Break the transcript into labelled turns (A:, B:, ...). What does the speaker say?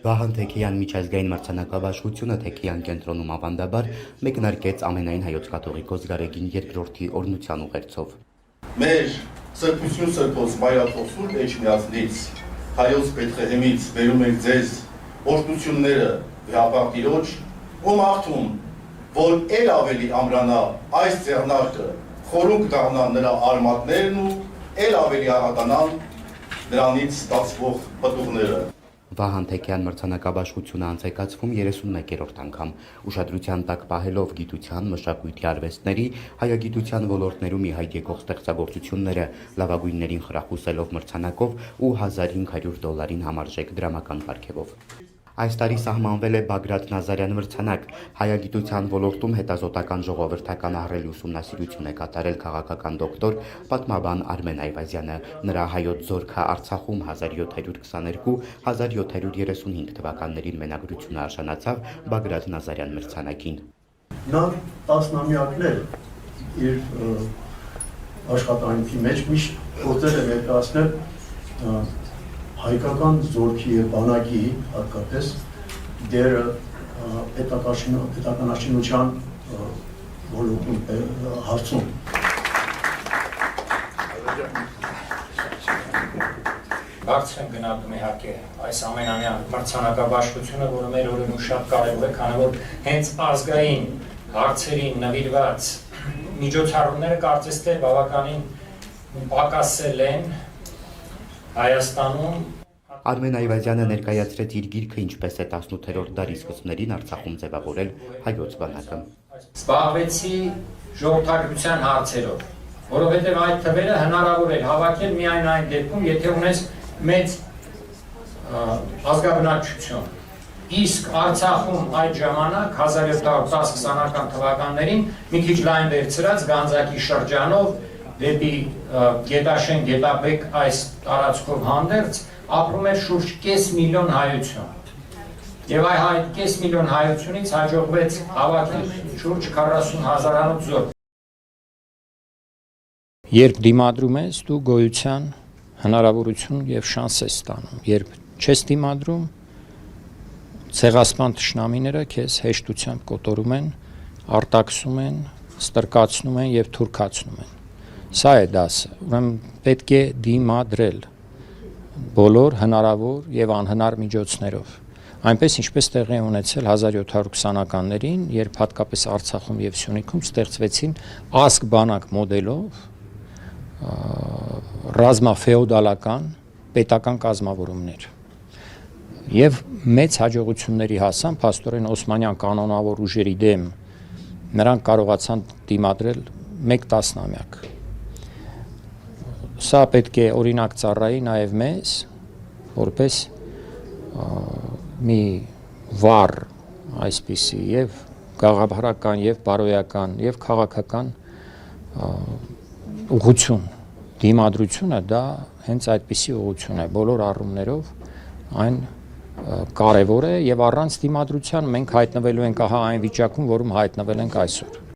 A: Վահան Թեքեյան միջազգային մրցանակաբաշխությունը Թեքեյան կենտրոնում ավանդաբար մեկնարկեց ամենայն հայոց կաթողիկոս Գարեգին II օրհնության ուղերձով։
B: Մեր սրբություն սրբոց մայրաթող Սուրբ Էջմիածնից հայոց Բեթլեհեմից բերում ենք ձեզ օրհնությունները Վեհապաղ Տիրոջ, ու մաղթում, որ ել ավելի ամրանա այս ձեռնարկը, խորունկ դառնան նրա արմատներն ու ել ավելի աղատանան նրանից ստացվող պտուղները։
A: Վահան Թեքեյան մրցանակաբաշխությունը անցեկացվում 31-րդ անգամ, ուշադրության տակ պահելով գիտության, մշակույթի, արվեստների, հայագիտության ոլորտներում ի հայտ եկող ստեղծագործությունները, լավագույններին խրախուսելով մրցանակով ու $1500 համարժեք դրամական պարգևով։ Այս տարի սահմանվել է Բագրատ Նազարյան մրցանակ, հայագիտության ոլորտում հետազոտական ժողովրդական ահռելի ուսումնասիրություն է կատարել քաղաքական դոկտոր, պատմաբան Արմեն Այվազյանը, նրա հայոց զորքը Արցախում 1722-1735 թվականներին մենագրությունը արժանացավ Բագրատ Նազարյան մրցանակին։
C: Նա տասնամյակներ իր աշխատանքի մեջ միշտ փորձել է ներկայացնել հայկական զորքի և բանակի հատկապես դերը պետականաշինության ոլորտում հարցում։
D: Բարձր եմ գնահատում իհարկե այս ամենամյա մրցանակաբաշխությունը, որը մեր օրերում շատ կարևոր է, քանի որ հենց ազգային հարցերին նվիրված միջոցառումները կարծես թե բավականին պակասել են Հայաստանում։
A: Արմեն Այվազյանը ներկայացրեց իր գիրքը ինչպես է 18-րդ դարի սկզբներին Արցախում ձևավորել հայոց բանակը։
D: Զբաղվեցի ժողովրդագրության հարցերով, որովհետև այդ թվերը հնարավոր է հավաքել միայն այն դեպքում, եթե ունես մեծ ազգաբնակչություն։ Իսկ Արցախում այդ ժամանակ 1710-20-ական թվականներին մի քիչ լայն վերցրած Գանձակի շրջանով դեպի Գետաշեն, Գետաբեկ այս տարածքով հանդերձ ապրում էր շուրջ կես միլիոն հայություն։ Եվ այդ կես միլիոն հայությունից հաջողվեց հավաքել շուրջ 40,000-անոց զորք։ Երբ դիմադրում ես, դու գոյության հնարավորություն եւ շանս ես ստանում։ Երբ չես դիմադրում, ցեղասպան թշնամիները քեզ հեշտությամբ կոտորում են, արտաքսում են, ստրկացնում են եւ թուրքացնում են։ Սա է դասը, ուրեմն պետք է դիմադրել բոլոր հնարավոր եւ անհնար միջոցներով։ Այնպես ինչպես տեղի ունեցել 1720-ականներին, երբ հատկապես Արցախում եւ Սյունիքում ստեղծվեցին ազգ-բանակ մոդելով ռազմաֆեոդալական պետական կազմավորումներ։ Եվ մեծ հաջողությունների հասան փաստորեն Օսմանյան կանոնավոր ուժերի դեմ նրանք կարողացան դիմադրել 1 տասնամյակ։ Սա պետք է օրինակ ծառայի նաև մեզ, որպես մի վառ այսպիսի եւ գաղափարական եւ բարոյական եւ քաղաքական ուղղություն, դիմադրությունը դա հենց այդպիսի ուղղություն է, բոլոր առումներով այն կարևոր է եւ առանց դիմադրության մենք հայտնվելու ենք ահա այն վիճակում, որում հայտնվել ենք այսօր։